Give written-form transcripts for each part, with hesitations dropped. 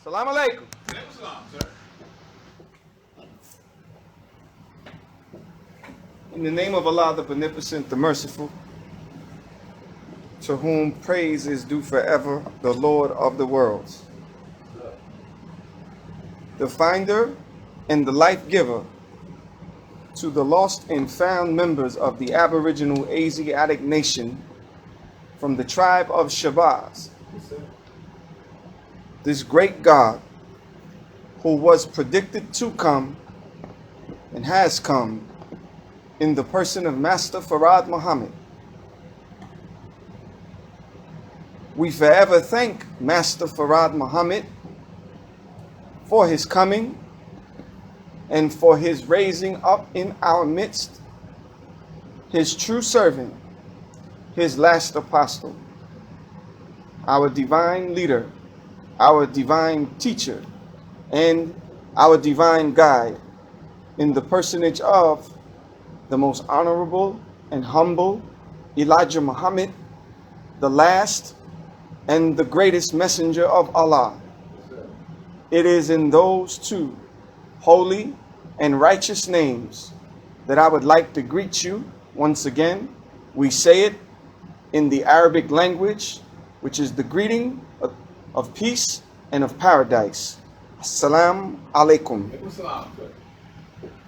Salaam Alaikum. In the name of Allah, the Beneficent, the Merciful, to whom praise is due forever, the Lord of the worlds, the Finder and the Life Giver, to the lost and found members of the Aboriginal Asiatic nation from the tribe of Shabazz, this great God who was predicted to come and has come in the person of Master Farad Muhammad. We forever thank Master Farad Muhammad for his coming and for his raising up in our midst his true servant, his last apostle, our divine leader, our divine teacher, and our divine guide, in the personage of the most honorable and humble Elijah Muhammad, the last and the greatest messenger of Allah. It is in those two holy and righteous names that I would like to greet you once again. We say it in the Arabic language, which is the greeting of peace and of paradise. Salaam Alaikum.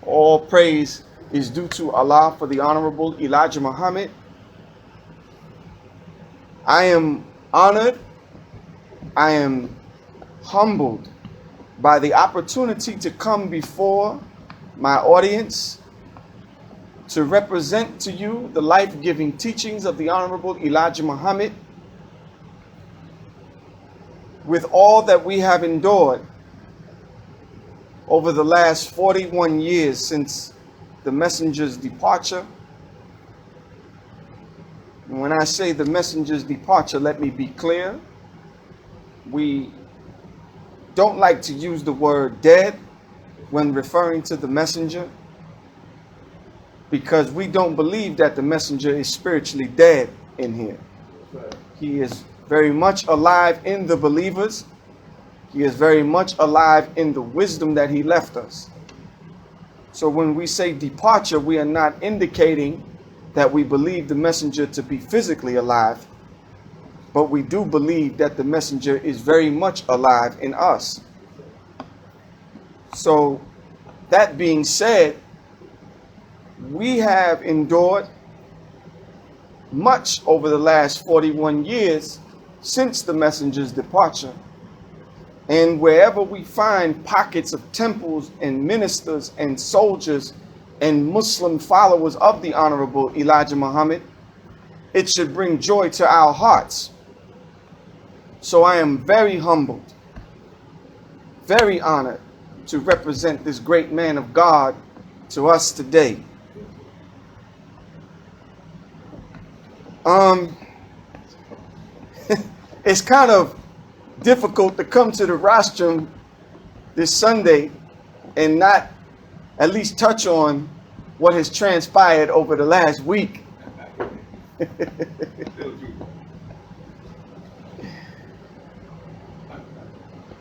All praise is due to Allah for the Honorable Elijah Muhammad. I am honored, I am humbled by the opportunity to come before my audience to represent to you the life-giving teachings of the Honorable Elijah Muhammad. With all that we have endured over the last 41 years since the messenger's departure. And when I say the messenger's departure, let me be clear. We don't like to use the word dead when referring to the messenger, because we don't believe that the messenger is spiritually dead in here. He is very much alive in the believers. He is very much alive in the wisdom that he left us. So when we say departure, we are not indicating that we believe the messenger to be physically alive, but we do believe that the messenger is very much alive in us. So that being said, we have endured much over the last 41 years since the messenger's departure. And wherever we find pockets of temples and ministers and soldiers and Muslim followers of the Honorable Elijah Muhammad, it should bring joy to our hearts. So I am very humbled, very honored to represent this great man of God to us today. It's kind of difficult to come to the rostrum this Sunday and not at least touch on what has transpired over the last week.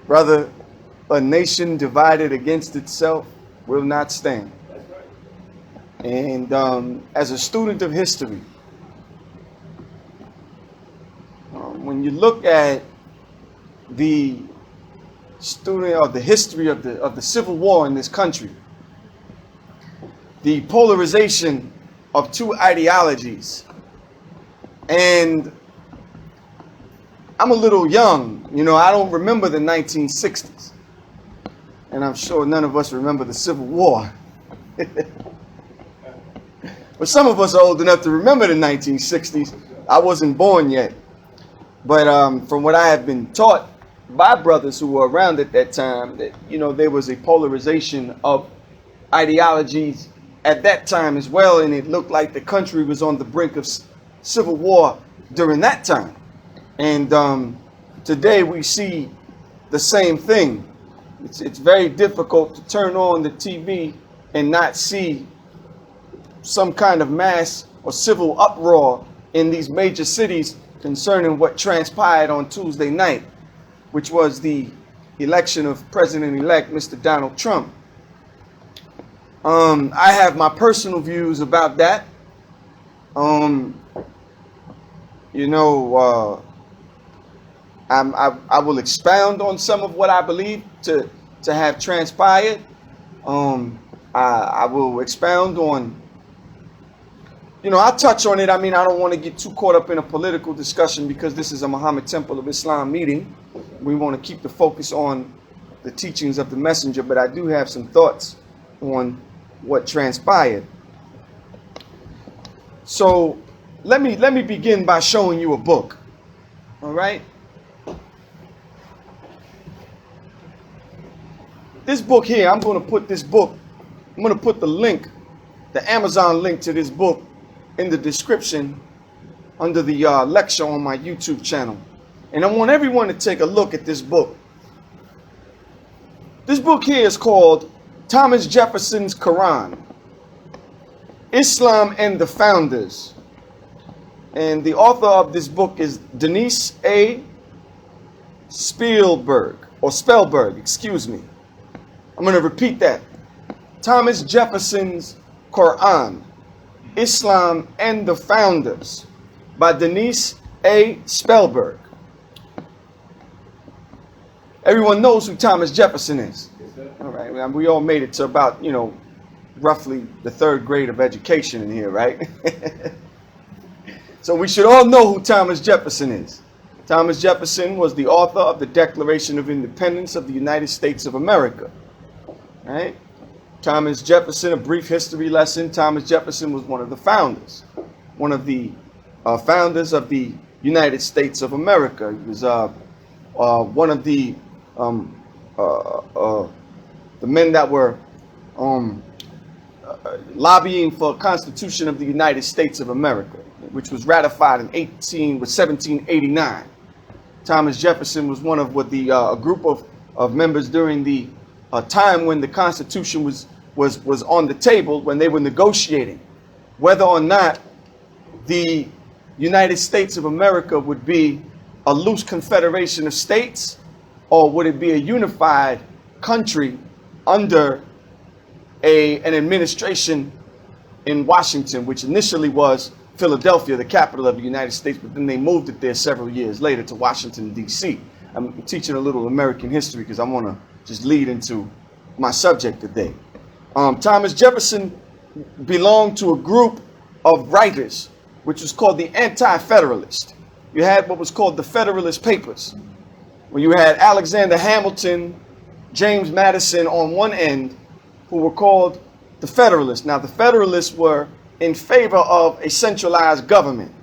Brother, a nation divided against itself will not stand. And as a student of history, when you look at the student of the history of the Civil War in this country, the polarization of two ideologies, and I'm a little young, I don't remember the 1960s, and I'm sure none of us remember the Civil War. But some of us are old enough to remember the 1960s. I wasn't born yet. But from what I have been taught by brothers who were around at that time, that there was a polarization of ideologies at that time as well, and it looked like the country was on the brink of civil war during that time. And today we see the same thing. It's very difficult to turn on the TV and not see some kind of mass or civil uproar in these major cities concerning what transpired on Tuesday night, which was the election of President-elect Mr. Donald Trump. I have my personal views about that. You know, I will expound on some of what I believe to have transpired. I will expound on, you know, I'll touch on it. I mean, I don't want to get too caught up in a political discussion because this is a Muhammad Temple of Islam meeting. We want to keep the focus on the teachings of the messenger, but I do have some thoughts on what transpired. So let me begin by showing you a book. All right. This book here, I'm going to put this book, I'm going to put the link, the Amazon link to this book in the description under the lecture on my YouTube channel. And I want everyone to take a look at this book. This book here is called Thomas Jefferson's Quran, Islam and the Founders. And the author of this book is Denise A. Spellberg, excuse me. I'm going to repeat that. Thomas Jefferson's Quran, Islam and the Founders by Denise A. Spellberg. Everyone knows who Thomas Jefferson is. All right, we all made it to about, you know, roughly the 3rd grade of education in here, right? So we should all know who Thomas Jefferson is. Thomas Jefferson was the author of the Declaration of Independence of the United States of America. Right? Thomas Jefferson, a brief history lesson. Thomas Jefferson was one of the founders, one of the founders of the United States of America. He was one of the men that were lobbying for a Constitution of the United States of America, which was ratified in 1789. Thomas Jefferson was one of a group of members during the time when the Constitution was on the table, when they were negotiating whether or not the United States of America would be a loose confederation of states, or would it be a unified country under an administration in Washington, which initially was Philadelphia, the capital of the United States, but then they moved it there several years later to Washington, D.C. I'm teaching a little American history because I want to just lead into my subject today. Thomas Jefferson belonged to a group of writers, which was called the Anti-Federalist. You had what was called the Federalist Papers, where you had Alexander Hamilton, James Madison on one end, who were called the Federalists. Now, the Federalists were in favor of a centralized government,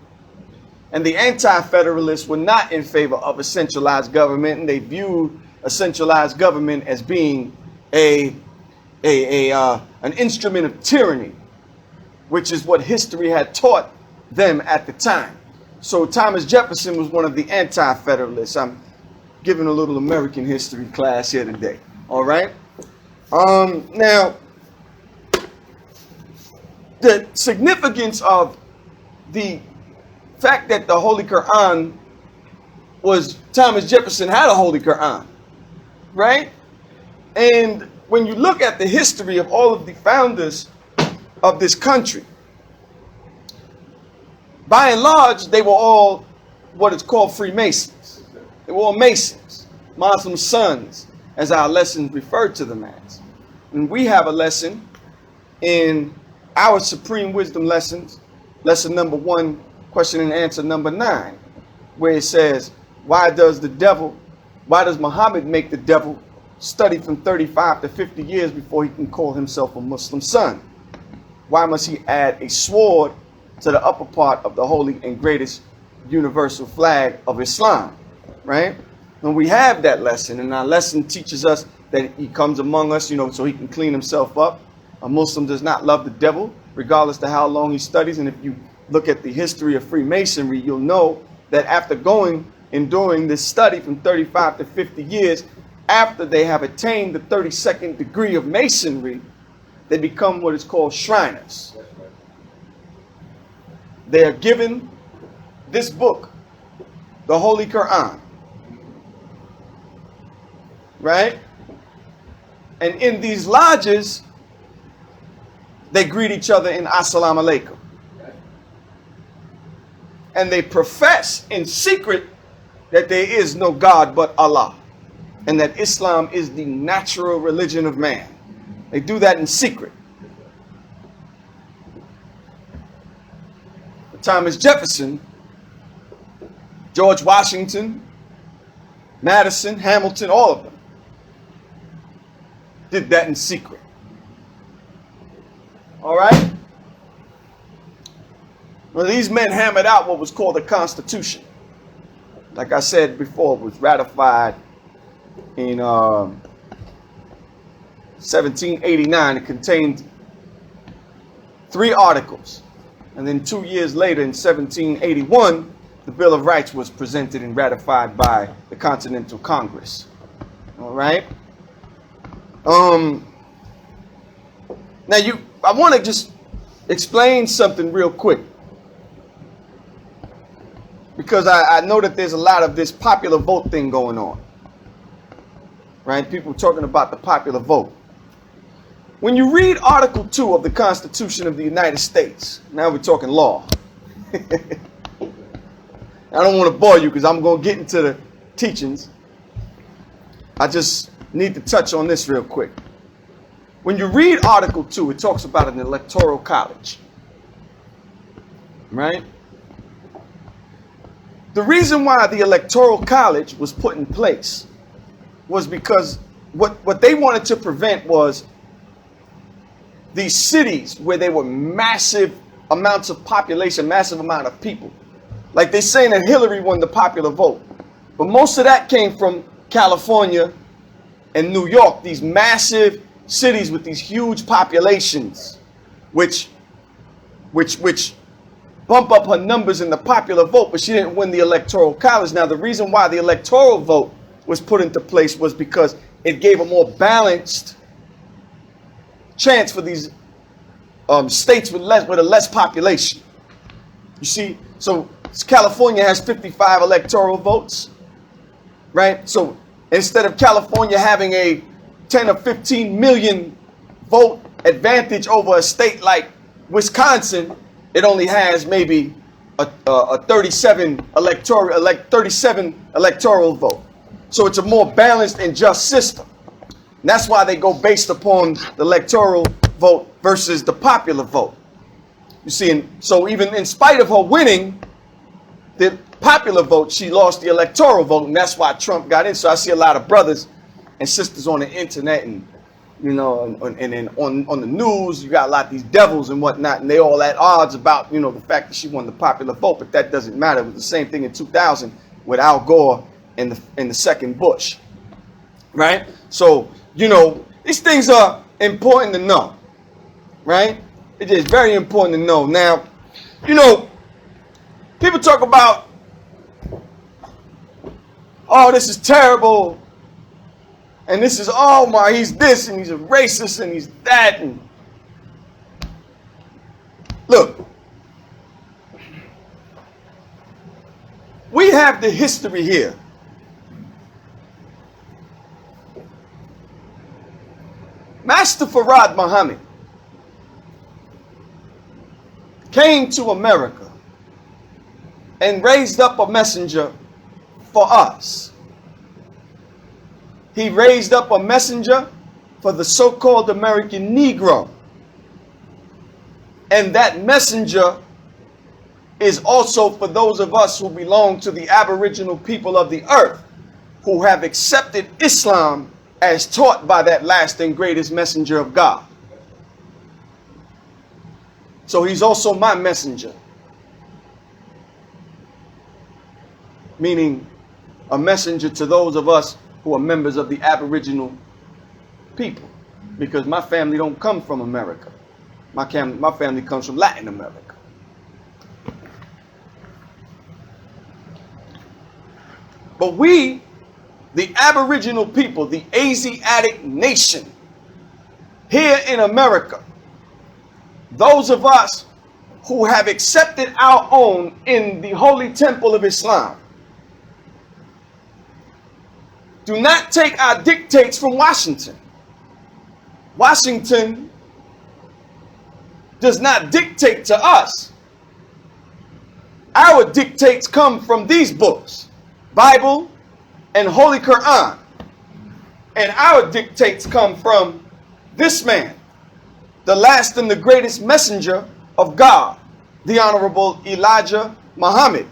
and the Anti-Federalists were not in favor of a centralized government, and they viewed a centralized government as being an instrument of tyranny, which is what history had taught them at the time. So Thomas Jefferson was one of the Anti-Federalists. I'm giving a little American history class here today. All right. Now, the significance of the fact that the Holy Quran was, Thomas Jefferson had a Holy Quran, right? And when you look at the history of all of the founders of this country, by and large, they were all what is called Freemasons. They were all Masons, Muslim sons, as our lessons referred to them as. And we have a lesson in our Supreme Wisdom lessons, lesson number 1, question and answer number 9, where it says, why does Muhammad make the devil study from 35 to 50 years before he can call himself a Muslim son? Why must he add a sword to the upper part of the holy and greatest universal flag of Islam, right? And we have that lesson, and our lesson teaches us that he comes among us, you know, so he can clean himself up. A Muslim does not love the devil, regardless to how long he studies. And if you look at the history of Freemasonry, you'll know that after going and doing this study from 35 to 50 years, after they have attained the 32nd degree of Masonry, they become what is called Shriners. They are given this book, the Holy Quran. right? And in these lodges, they greet each other in Salaam Alaikum. And they profess in secret that there is no God but Allah, and that Islam is the natural religion of man. They do that in secret. Thomas Jefferson, George Washington, Madison, Hamilton, all of them did that in secret. All right? Well, these men hammered out what was called the Constitution. Like I said before, it was ratified in 1789. It contained 3 articles. And then 2 years later, in 1781, the Bill of Rights was presented and ratified by the Continental Congress. All right? Now, I want to just explain something real quick, because I know that there's a lot of this popular vote thing going on. Right? People talking about the popular vote. When you read Article 2 of the Constitution of the United States, now we're talking law. I don't want to bore you because I'm going to get into the teachings. I just need to touch on this real quick. When you read Article 2, it talks about an electoral college. Right? The reason why the electoral college was put in place was because what they wanted to prevent was these cities where there were massive amounts of population, massive amount of people. Like they're saying that Hillary won the popular vote. But most of that came from California and New York, these massive cities with these huge populations, which bump up her numbers in the popular vote, but she didn't win the electoral college. Now, the reason why the electoral vote was put into place was because it gave a more balanced chance for these states with a less population. You see, so California has 55 electoral votes, right? So instead of California having a 10 or 15 million vote advantage over a state like Wisconsin, it only has maybe a 37 electoral vote. So it's a more balanced and just system. And that's why they go based upon the electoral vote versus the popular vote. You see, and so even in spite of her winning the popular vote, she lost the electoral vote, and that's why Trump got in. So I see a lot of brothers and sisters on the internet, and and then on the news, you got a lot of these devils and whatnot, and they all at odds about the fact that she won the popular vote. But that doesn't matter. It was the same thing in 2000 with Al Gore and the second Bush, right? So these things are important to know, right? It is very important to know. Now, people talk about, oh, this is terrible, and this is, oh my, he's this, and he's a racist, and he's that, and look, we have the history here. Master Fard Muhammad came to America and raised up a messenger for us. He raised up a messenger for the so-called American Negro. And that messenger is also for those of us who belong to the aboriginal people of the earth, who have accepted Islam as taught by that last and greatest messenger of God. So he's also my messenger. Meaning a messenger to those of us who are members of the aboriginal people. Because my family don't come from America. My family comes from Latin America. But we, the aboriginal people, the Asiatic nation, here in America, those of us who have accepted our own in the Holy Temple of Islam, do not take our dictates from Washington. Washington does not dictate to us. Our dictates come from these books, Bible and Holy Quran. And our dictates come from this man, the last and the greatest messenger of God, the Honorable Elijah Muhammad,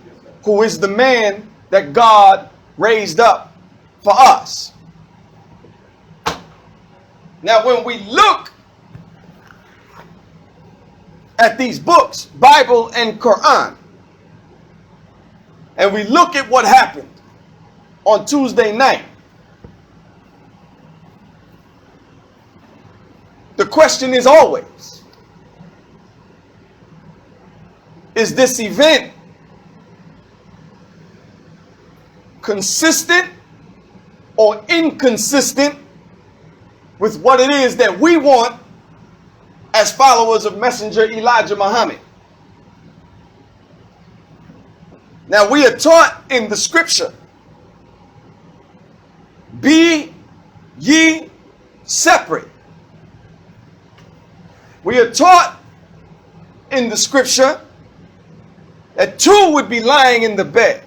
who is the man that God raised up for us. Now, when we look at these books, Bible and Quran, and we look at what happened on Tuesday night, the question is always, is this event consistent or inconsistent with what it is that we want as followers of Messenger Elijah Muhammad? Now, we are taught in the scripture, be ye separate. We are taught in the scripture that two would be lying in the bed,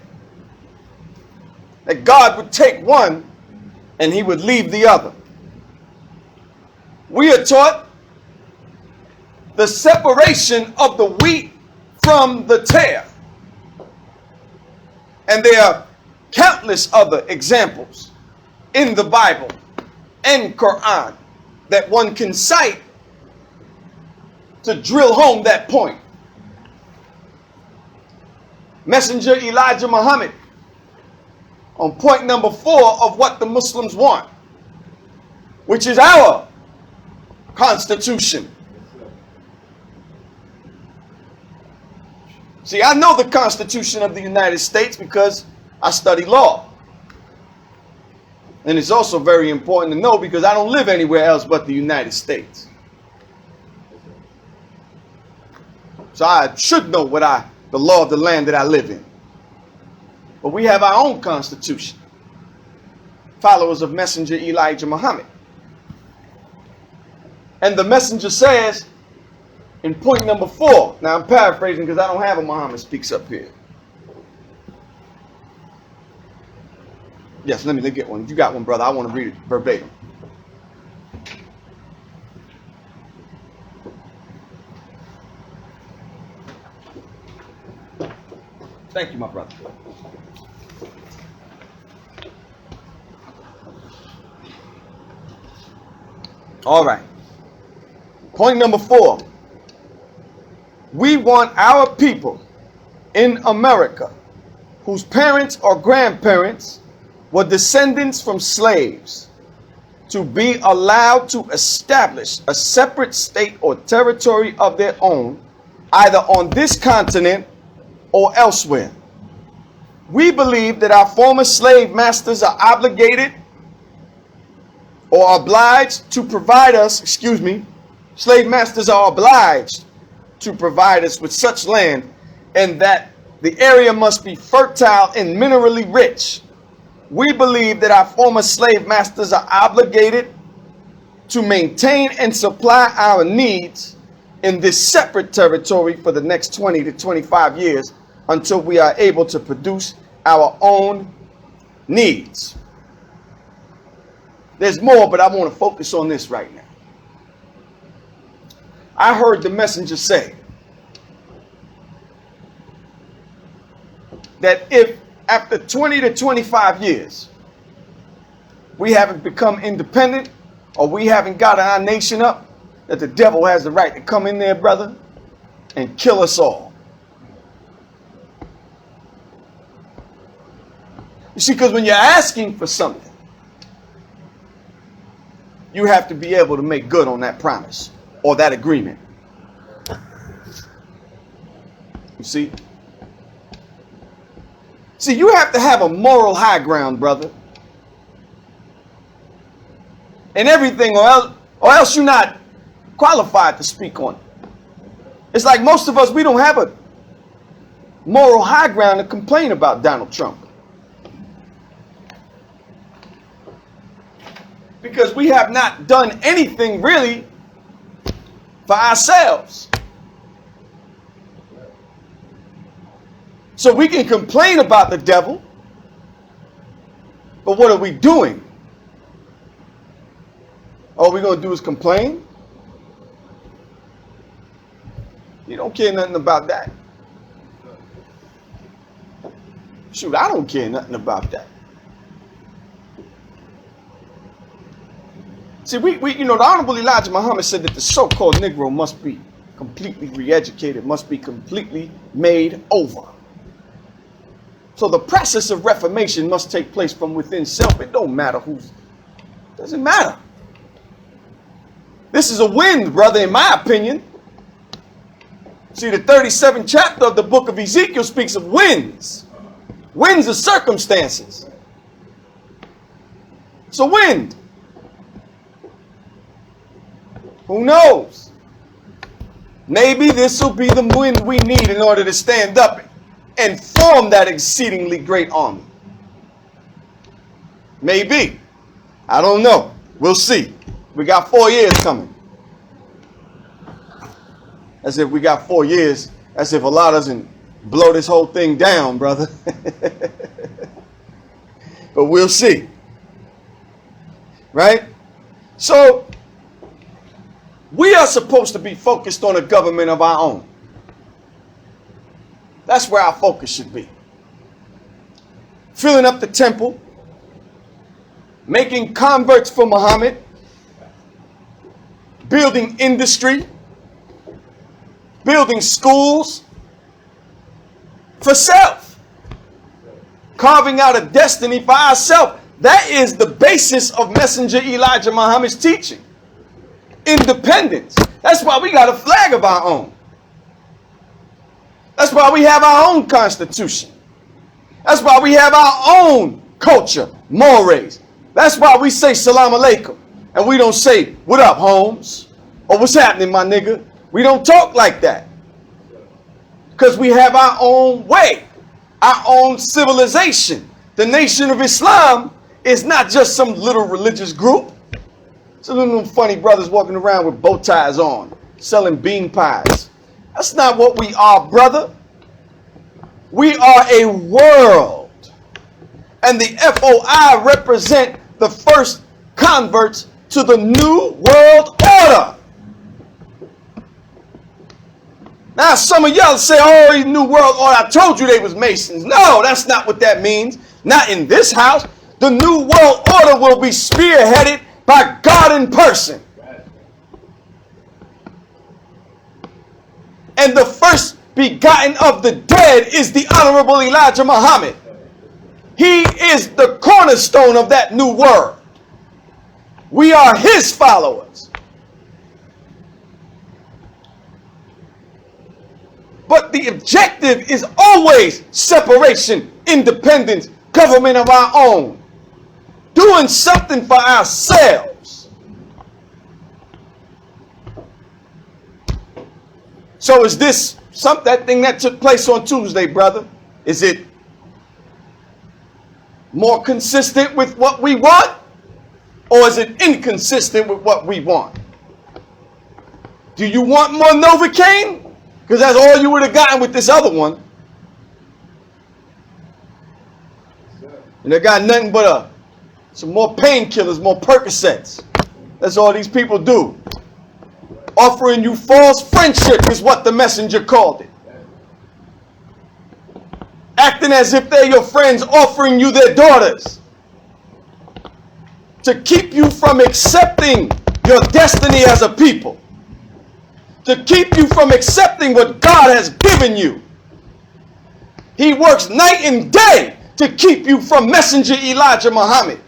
that God would take one and he would leave the other. We are taught the separation of the wheat from the tare. And there are countless other examples in the Bible and Quran that one can cite to drill home that point. Messenger Elijah Muhammad, on point number 4 of what the Muslims want, which is our Constitution. See, I know the Constitution of the United States because I study law. And it's also very important to know because I don't live anywhere else but the United States. So I should know the law of the land that I live in. But we have our own Constitution, followers of Messenger Elijah Muhammad. And the messenger says, in point number 4, now I'm paraphrasing because I don't have a Muhammad speaks up here. Yes, let me get one. You got one, brother. I want to read it verbatim. Thank you, my brother. All right. Point number 4. We want our people in America whose parents or grandparents were descendants from slaves to be allowed to establish a separate state or territory of their own, either on this continent or elsewhere. We believe that our former slave masters are obligated or obliged to provide us, slave masters are obliged to provide us with such land, and that the area must be fertile and minerally rich. We believe that our former slave masters are obligated to maintain and supply our needs in this separate territory for the next 20 to 25 years until we are able to produce our own needs. There's more, but I want to focus on this right now. I heard the messenger say that if after 20 to 25 years we haven't become independent or we haven't got our nation up, that the devil has the right to come in there, brother, and kill us all. You see, because when you're asking for something, you have to be able to make good on that promise or that agreement. You see? See, you have to have a moral high ground, brother. And everything, or else you're not qualified to speak on it. It's like most of us, we don't have a moral high ground to complain about Donald Trump. Because we have not done anything really for ourselves. So we can complain about the devil, but what are we doing? All we're going to do is complain? You don't care nothing about that. Shoot, I don't care nothing about that. See, the Honorable Elijah Muhammad said that the so-called Negro must be completely re-educated, must be completely made over. So the process of reformation must take place from within self. It don't matter who's, doesn't matter. This is a win, brother, in my opinion. See, the 37th chapter of the book of Ezekiel speaks of winds. Winds of circumstances. It's a wind. Who knows? Maybe this will be the wind we need in order to stand up and form that exceedingly great army. Maybe. I don't know. We'll see. We got 4 years coming. As if we got 4 years. As if Allah doesn't blow this whole thing down, brother. But we'll see. Right? So, we are supposed to be focused on a government of our own. That's where our focus should be. Filling up the temple, making converts for Muhammad, building industry, building schools for self, carving out a destiny for ourselves. That is the basis of Messenger Elijah Muhammad's teaching. Independence. That's why we got a flag of our own. That's why we have our own constitution. That's why we have our own culture, mores. That's why we say Salaam Alaikum. And we don't say, what up, Holmes? Or what's happening, my nigga? We don't talk like that. Because we have our own way, our own civilization. The Nation of Islam is not just some little religious group. Some little funny brothers walking around with bow ties on, selling bean pies. That's not what we are, brother. We are a world. And the FOI represent the first converts to the New World Order. Now some of y'all say, oh, New World Order, I told you they was Masons. No, that's not what that means. Not in this house. The New World Order will be spearheaded by God in person. And the first begotten of the dead is the Honorable Elijah Muhammad. He is the cornerstone of that new world. We are his followers. But the objective is always separation, independence, government of our own. Doing something for ourselves. So is this that thing that took place on Tuesday, brother? Is it more consistent with what we want? Or is it inconsistent with what we want? Do you want more Novocaine? Because that's all you would have gotten with this other one. And they got nothing but some more painkillers, more Percocets. That's all these people do. Offering you false friendship is what the messenger called it. Acting as if they're your friends, offering you their daughters. To keep you from accepting your destiny as a people. To keep you from accepting what God has given you. He works night and day to keep you from Messenger Elijah Muhammad.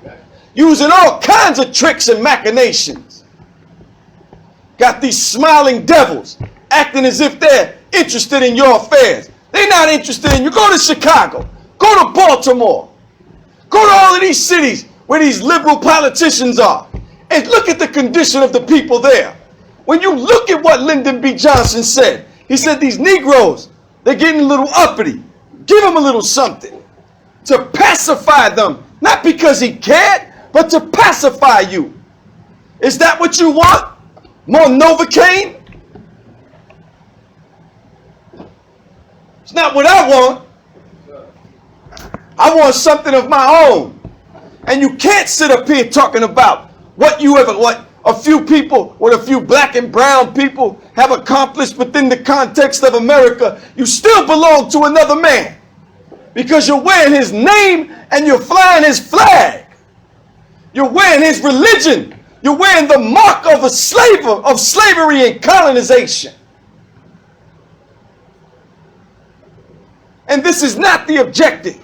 Using all kinds of tricks and machinations. Got these smiling devils acting as if they're interested in your affairs. They're not interested in you. Go to Chicago. Go to Baltimore. Go to all of these cities where these liberal politicians are. And look at the condition of the people there. When you look at what Lyndon B. Johnson said, he said these Negroes, they're getting a little uppity. Give them a little something to pacify them. Not because he cared, but to pacify you. Is that what you want? More Novocaine? It's not what I want. I want something of my own. And you can't sit up here talking about what a few people, what a few black and brown people have accomplished within the context of America. You still belong to another man because you're wearing his name and you're flying his flag. You're wearing his religion. You're wearing the mark of a of slavery and colonization. And this is not the objective.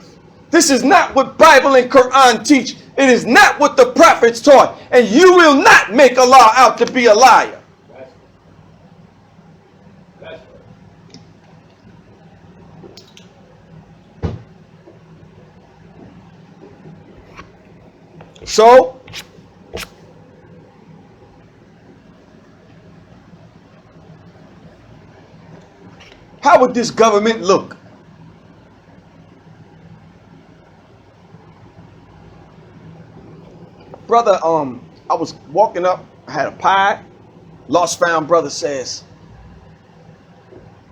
This is not what Bible and Quran teach. It is not what the prophets taught. And you will not make Allah out to be a liar. That's right. So, how would this government look? Brother, I was walking up, I had a pie. Lost Found brother says,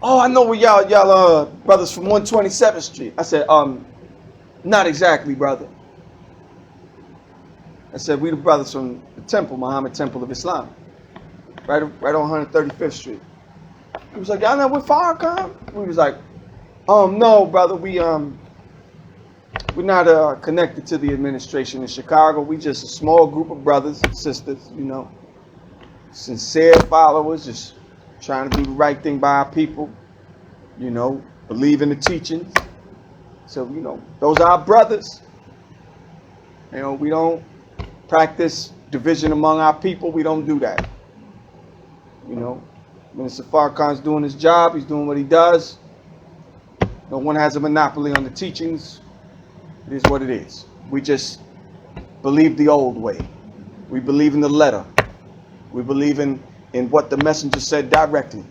"Oh, I know where y'all brothers from 127th Street." I said, not exactly, brother. I said, we the brothers from the temple, Muhammad Temple of Islam. Right on 135th Street. He was like, y'all know where Farrakhan? We was like, no, brother, we're not connected to the administration in Chicago. We just a small group of brothers and sisters, you know, sincere followers, just trying to do the right thing by our people, you know, believe in the teachings. So, you know, those are our brothers. You know, we don't practice division among our people. We don't do that. You know, Minister Farrakhan's doing his job. He's doing what he does. No one has a monopoly on the teachings. It is what it is. We just believe the old way. We believe in the letter. We believe in what the messenger said directly.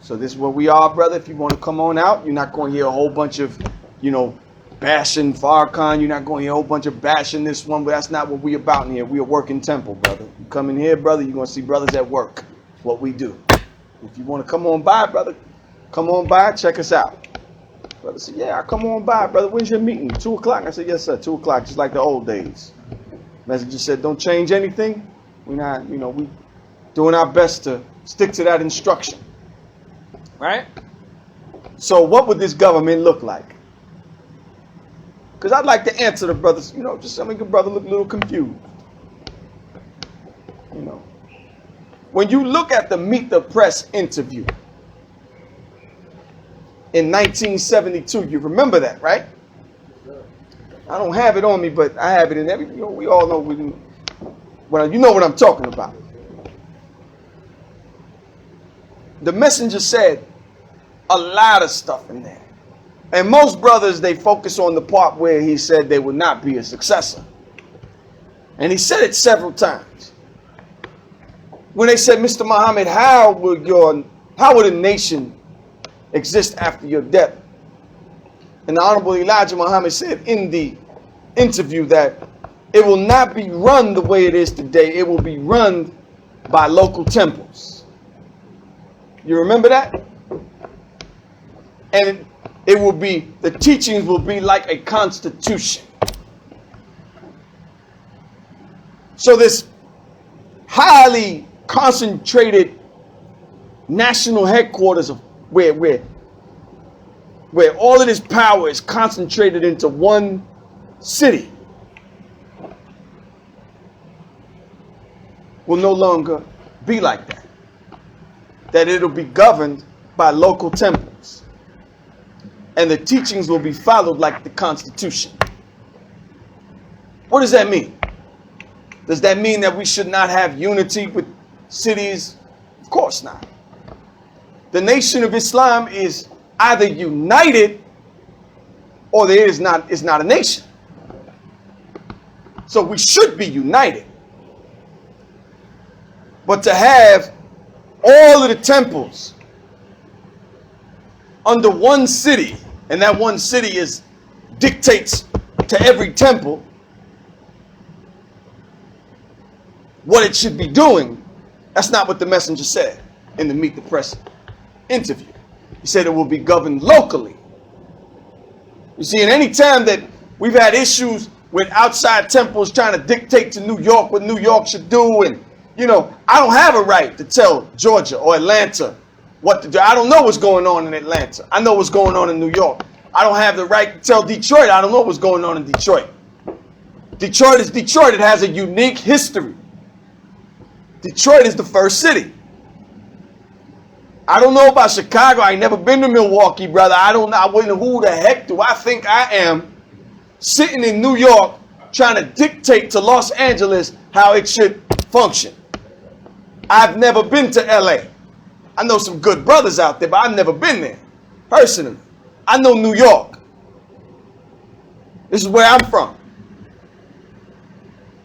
So this is where we are, brother. If you want to come on out, you're not going to hear a whole bunch of, you know, bashing Farrakhan. You're not going to hear a whole bunch of bashing this one, but that's not what we about in here. We a working temple, brother. You come in here, brother, you're going to see brothers at work. It's what we do. If you want to come on by, brother, come on by, check us out. Brother said, yeah, I'll come on by, brother. When's your meeting? 2 o'clock? I said, yes, sir, 2 o'clock, just like the old days. Messenger said, don't change anything. We're not, you know, we doing our best to stick to that instruction. Right? So what would this government look like? Because I'd like to answer the brothers, you know, just some of your brother look a little confused. You know, when you look at the Meet the Press interview in 1972, you remember that, right? I don't have it on me, but I have it in every, you know, we all know, you know what I'm talking about. The messenger said a lot of stuff in there. And most brothers, they focus on the part where he said they would not be a successor. And he said it several times. When they said, Mr. Muhammad, how would a nation exist after your death? And the Honorable Elijah Muhammad said in the interview that it will not be run the way it is today. It will be run by local temples. You remember that? And it will be, the teachings will be like a constitution. So this highly concentrated national headquarters of where all of this power is concentrated into one city will no longer be like that. That it'll be governed by local temples. And the teachings will be followed like the Constitution. What does that mean? Does that mean that we should not have unity with cities? Of course not. The nation of Islam is either united or there is not, it's not a nation. So we should be united. But to have all of the temples under one city, and that one city dictates to every temple, what it should be doing, that's not what the messenger said in the Meet the Press interview. He said it will be governed locally. You see, in any time that we've had issues with outside temples trying to dictate to New York what New York should do, and, you know, I don't have a right to tell Georgia or Atlanta what to do. I don't know what's going on in Atlanta. I know what's going on in New York. I don't have the right to tell Detroit. I don't know what's going on in Detroit. Detroit is Detroit. It has a unique history. Detroit is the first city. I don't know about Chicago. I ain't never been to Milwaukee, brother. I don't know. I wouldn't know who the heck do I think I am sitting in New York trying to dictate to Los Angeles how it should function. I've never been to LA. I know some good brothers out there, but I've never been there personally. I know New York. This is where I'm from.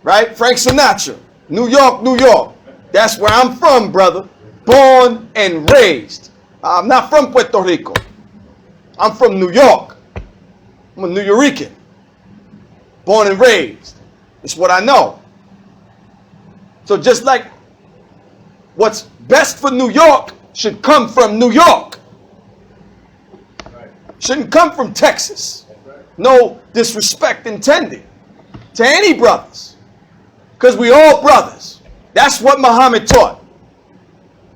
Right? Frank Sinatra. New York, New York. That's where I'm from, brother. Born and raised. I'm not from Puerto Rico. I'm from New York. I'm a New Yorican. Born and raised. It's what I know. So just like what's best for New York should come from New York. Shouldn't come from Texas. No disrespect intended to any brothers. Because we all brothers. That's what Muhammad taught.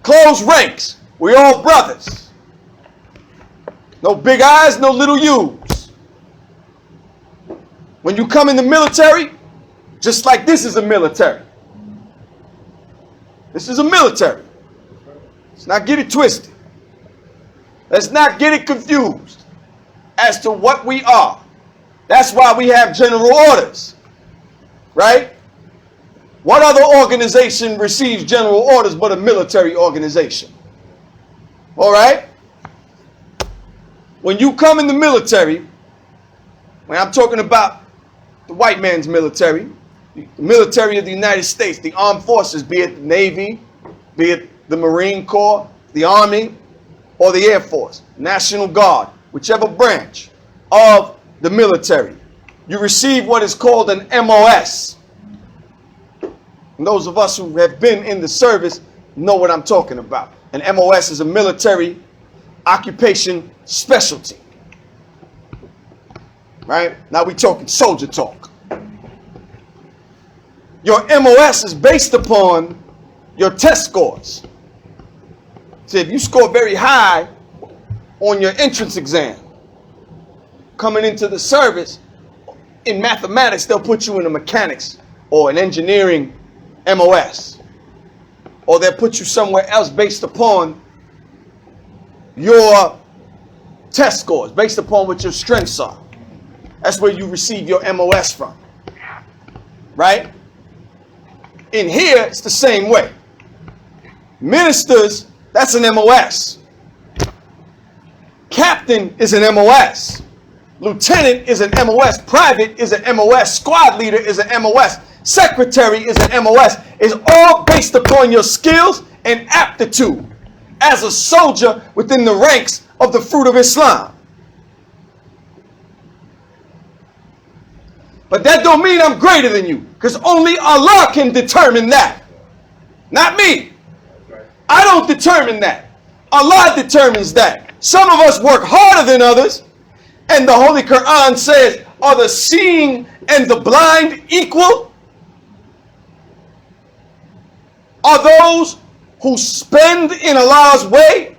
Close ranks. We all brothers. No big I's, no little U's. When you come in the military, just like this is a military. This is a military. Let's not get it twisted. Let's not get it confused as to what we are. That's why we have general orders. Right? What other organization receives general orders but a military organization? All right? When you come in the military, when I'm talking about the white man's military, the military of the United States, the armed forces, be it the Navy, be it the Marine Corps, the Army, or the Air Force, National Guard, whichever branch of the military, you receive what is called an MOS. And those of us who have been in the service know what I'm talking about. An MOS is a military occupation specialty. Right? Now we're talking soldier talk. Your MOS is based upon your test scores. So if you score very high on your entrance exam, coming into the service, in mathematics, they'll put you in a mechanics or an engineering MOS. Or they'll put you somewhere else based upon your test scores, based upon what your strengths are. That's where you receive your MOS from. Right? In here, it's the same way. Ministers, that's an MOS. Captain is an MOS. Lieutenant is an MOS. Private is an MOS. Squad leader is an MOS. Secretary is an MOS. It's all based upon your skills and aptitude as a soldier within the ranks of the fruit of Islam. But that don't mean I'm greater than you, because only Allah can determine that. Not me. I don't determine that. Allah determines that. Some of us work harder than others, and the Holy Quran says, are the seeing and the blind equal? Are those who spend in Allah's way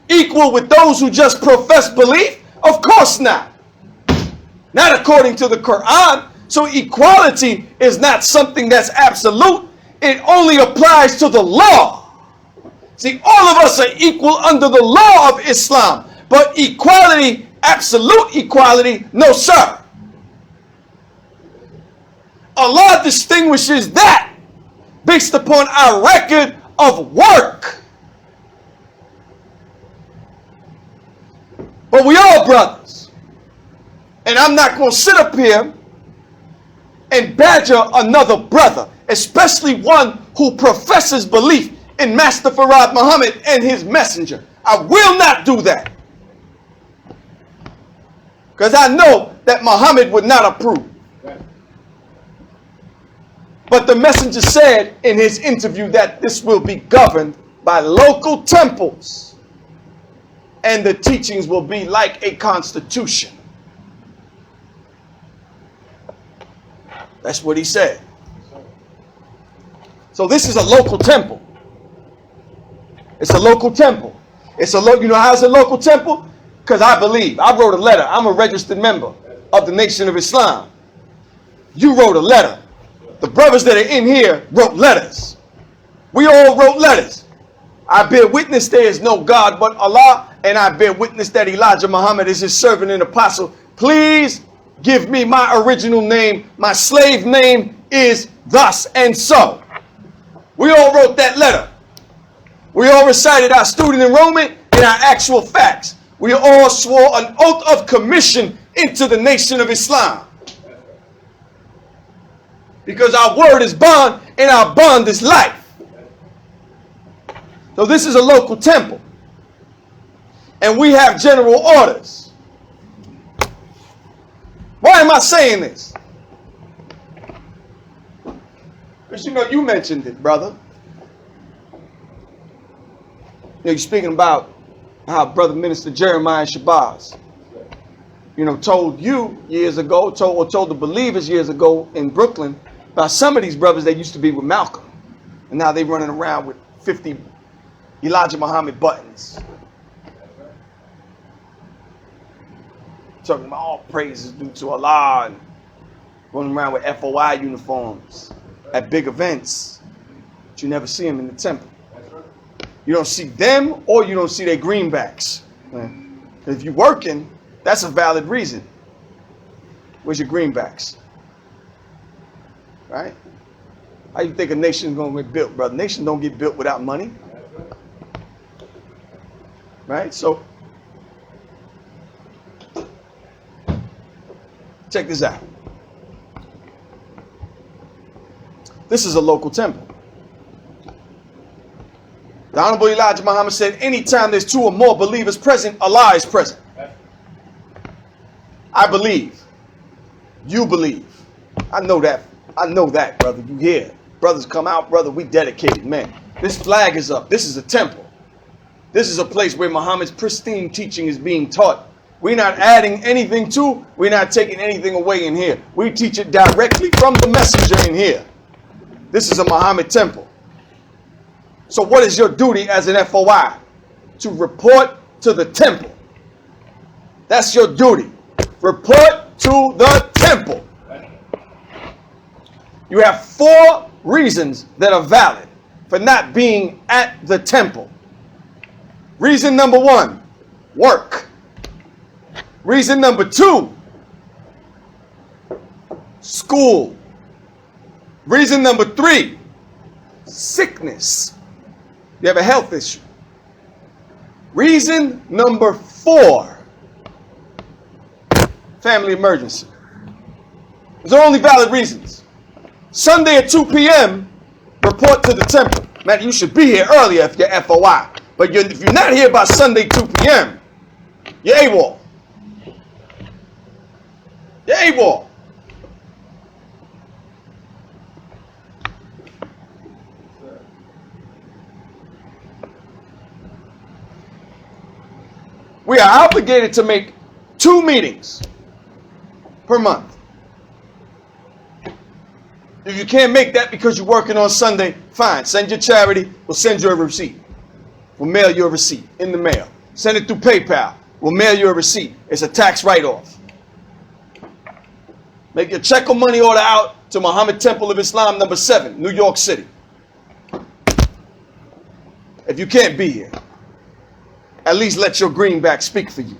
equal with those who just profess belief? Of course not. Not according to the Quran. So equality is not something that's absolute. It only applies to the law. See, all of us are equal under the law of Islam. But equality, absolute equality, no sir. Allah distinguishes that based upon our record of work. But we all brothers. And I'm not going to sit up here and badger another brother, especially one who professes belief in Master Farad Muhammad and his messenger. I will not do that. Because I know that Muhammad would not approve. But the messenger said in his interview that this will be governed by local temples, and the teachings will be like a constitution. That's what he said. So this is a local temple. It's a local temple. You know how it's a local temple? Because I believe. I wrote a letter. I'm a registered member of the Nation of Islam. You wrote a letter. The brothers that are in here wrote letters. We all wrote letters. I bear witness there is no God but Allah, and I bear witness that Elijah Muhammad is his servant and apostle. Please give me my original name. My slave name is thus and so. We all wrote that letter. We all recited our student enrollment and our actual facts. We all swore an oath of commission into the Nation of Islam. Because our word is bond and our bond is life. So this is a local temple. And we have general orders. Why am I saying this? Because you mentioned it, brother. You're speaking about how Brother Minister Jeremiah Shabazz, told you years ago, told the believers years ago in Brooklyn about some of these brothers that used to be with Malcolm. And now they're running around with 50 Elijah Muhammad buttons. Talking about all praises due to Allah and running around with FOI uniforms at big events. But you never see them in the temple. You don't see them or you don't see their greenbacks. If you're working, that's a valid reason. Where's your greenbacks? Right? How you think a nation's going to get built, brother? Nation don't get built without money. Right? So, check this out. This is a local temple. The Honorable Elijah Muhammad said, anytime there's two or more believers present, Allah is present. I believe. You believe. I know that. I know that, brother. You hear. Brothers come out, brother. We dedicated, man. This flag is up. This is a temple. This is a place where Muhammad's pristine teaching is being taught. We're not adding anything to. We're not taking anything away in here. We teach it directly from the messenger in here. This is a Muhammad temple. So what is your duty as an FOI? To report to the temple. That's your duty. Report to the temple. You have 4 reasons that are valid for not being at the temple. Reason number 1, work. Reason number 2, school. Reason number 3, sickness. You have a health issue. Reason number 4, family emergency. Those are only valid reasons. Sunday at 2 p.m., report to the temple. Man, you should be here earlier if you're FOI. But if you're not here by Sunday 2 p.m., you're AWOL. You're AWOL. We are obligated to make 2 meetings per month. If you can't make that because you're working on Sunday, fine. Send your charity. We'll send you a receipt. We'll mail you a receipt in the mail. Send it through PayPal. We'll mail you a receipt. It's a tax write-off. Make your check or money order out to Muhammad Temple of Islam, number 7, New York City. If you can't be here, at least let your greenback speak for you.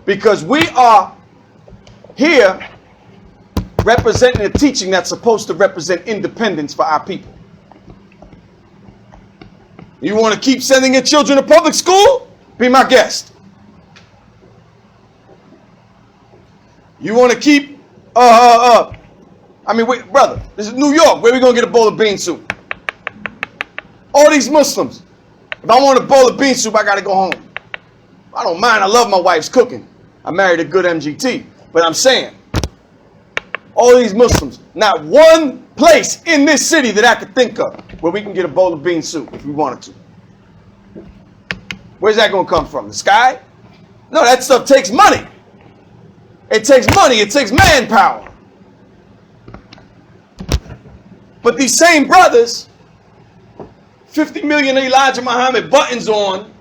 Because we are here representing a teaching that's supposed to represent independence for our people. You want to keep sending your children to public school? Be my guest. You want to keep, wait, brother, this is New York. Where we going to get a bowl of bean soup? All these Muslims. If I want a bowl of bean soup, I got to go home. I don't mind. I love my wife's cooking. I married a good MGT. But I'm saying, All these Muslims. Not one place in this city that I could think of where we can get a bowl of bean soup if we wanted to. Where's that going to come from? The sky? No, that stuff takes money. It takes money. It takes manpower. But these same brothers, 50 million Elijah Muhammad buttons on,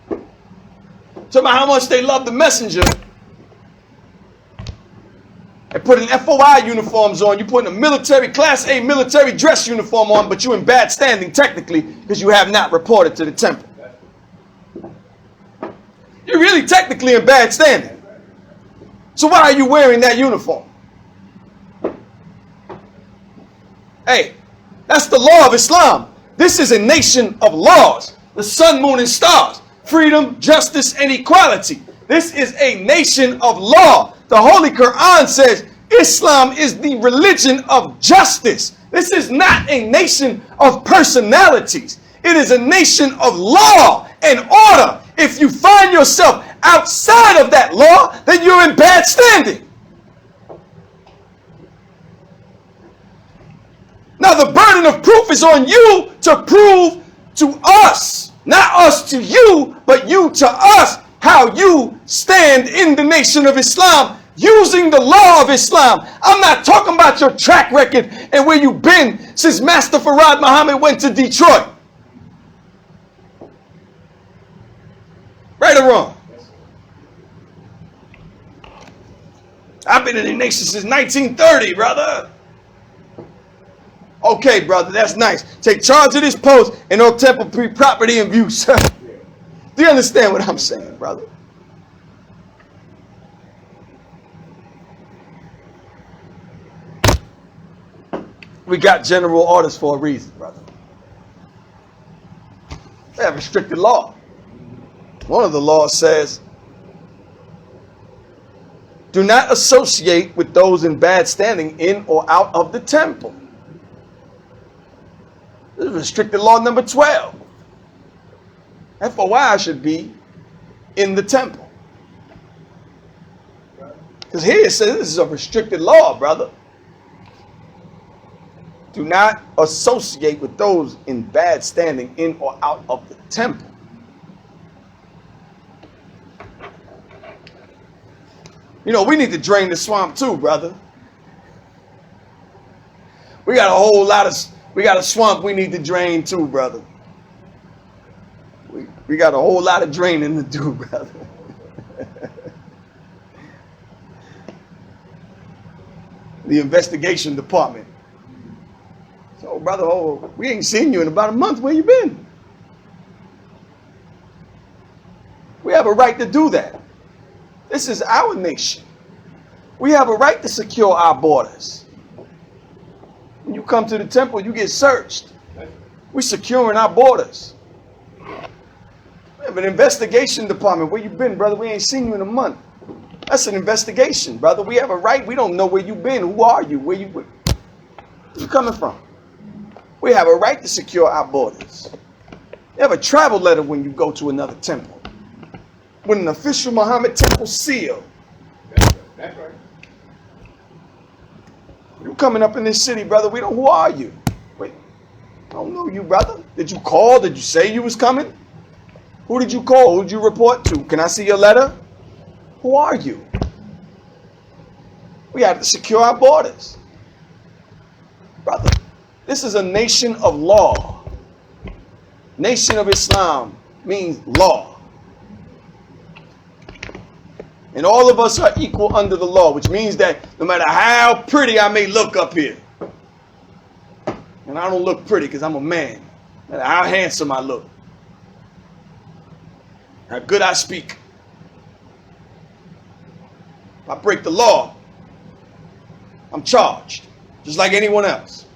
talking about how much they love the messenger, and putting FOI uniforms on. You putting a military, class A military dress uniform on, but you're in bad standing technically because you have not reported to the temple. You're really technically in bad standing. So why are you wearing that uniform? Hey, that's the law of Islam. This is a nation of laws. The sun, moon, and stars. Freedom, justice, and equality. This is a nation of law. The Holy Quran says Islam is the religion of justice. This is not a nation of personalities. It is a nation of law and order. If you find yourself outside of that law, then you're in bad standing. Now the burden of proof is on you to prove to us, not us to you, but you to us, how you stand in the nation of Islam using the law of Islam. I'm not talking about your track record and where you've been since Master Farad Muhammad went to Detroit. Right or wrong? I've been in the nation since 1930, brother. Okay, brother, that's nice. Take charge of this post and no temple property and views. Do you understand what I'm saying, brother? We got general orders for a reason, brother. They have restricted law. One of the laws says, do not associate with those in bad standing in or out of the temple. This is restricted law number 12. FOI should be in the temple. Because here it says this is a restricted law, brother. Do not associate with those in bad standing in or out of the temple. You know, we need to drain the swamp too, brother. We got a whole lot of, we got a swamp we need to drain too, brother. We got a whole lot of draining to do, brother. The investigation department. So, brother, we ain't seen you in about a month. Where you been? We have a right to do that. This is our nation. We have a right to secure our borders. When you come to the temple, you get searched. We're securing our borders. We have an investigation department. Where you been, brother? We ain't seen you in a month. That's an investigation, brother. We have a right. We don't know where you been. Who are you? Where you coming from? We have a right to secure our borders. You have a travel letter when you go to another temple. With an official Muhammad temple seal. That's right. You coming up in this city, brother. We don't. Who are you? Wait, I don't know you, brother. Did you call? Did you say you was coming? Who did you call? Who did you report to? Can I see your letter? Who are you? We have to secure our borders. Brother, this is a nation of law. Nation of Islam means law. And all of us are equal under the law, which means that no matter how pretty I may look up here, and I don't look pretty because I'm a man, no matter how handsome I look, how good I speak, if I break the law, I'm charged, just like anyone else.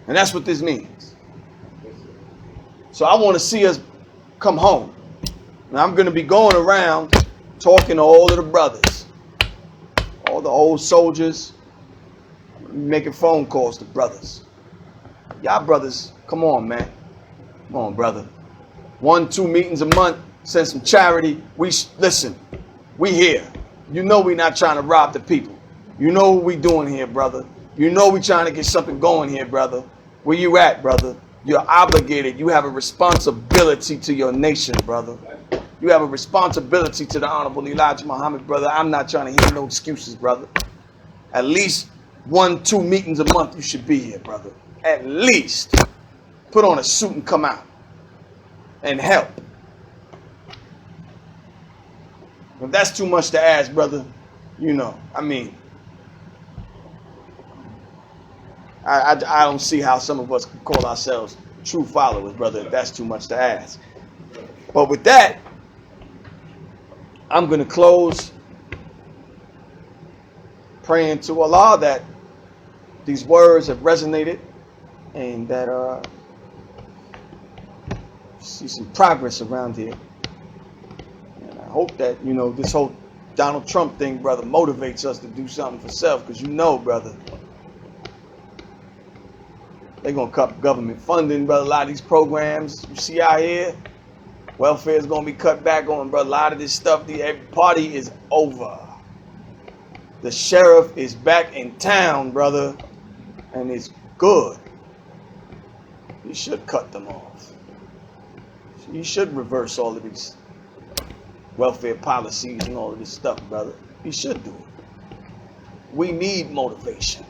And that's what this means. So I want to see us come home. Now I'm going to be going around talking to all of the brothers, all the old soldiers. I'm going to be making phone calls to brothers. Y'all brothers, come on, man. Come on, brother. 1-2 meetings a month, send some charity. Listen, we here. You know we not trying to rob the people. You know what we doing here, brother. You know we trying to get something going here, brother. Where you at, brother? You're obligated. You have a responsibility to your nation, brother. You have a responsibility to the Honorable Elijah Muhammad, brother. I'm not trying to hear no excuses, brother. At least 1-2 meetings a month you should be here, brother. At least. Put on a suit and come out. And help. If that's too much to ask, brother, you know, I mean, I don't see how some of us could call ourselves true followers, brother, if that's too much to ask. But with that, I'm going to close praying to Allah that these words have resonated and that see some progress around here. And I hope that, you know, this whole Donald Trump thing, brother, motivates us to do something for self, because you know, brother, they're going to cut government funding, brother. A lot of these programs you see out here, welfare is going to be cut back on, brother. A lot of this stuff, the party is over. The sheriff is back in town, brother, and it's good. You should cut them off. You should reverse all of these welfare policies and all of this stuff, brother. You should do it. We need motivation.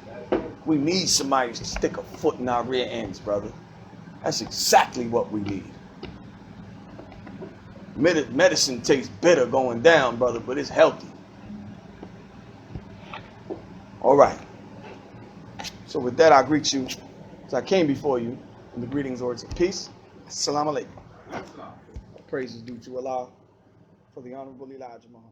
We need somebody to stick a foot in our rear ends, brother. That's exactly what we need. Medicine tastes bitter going down, brother, but it's healthy. All right. So with that, I greet you as I came before you in the greetings, words of peace. Salaam Alaikum. Praise is due to Allah for the Honorable Elijah Muhammad.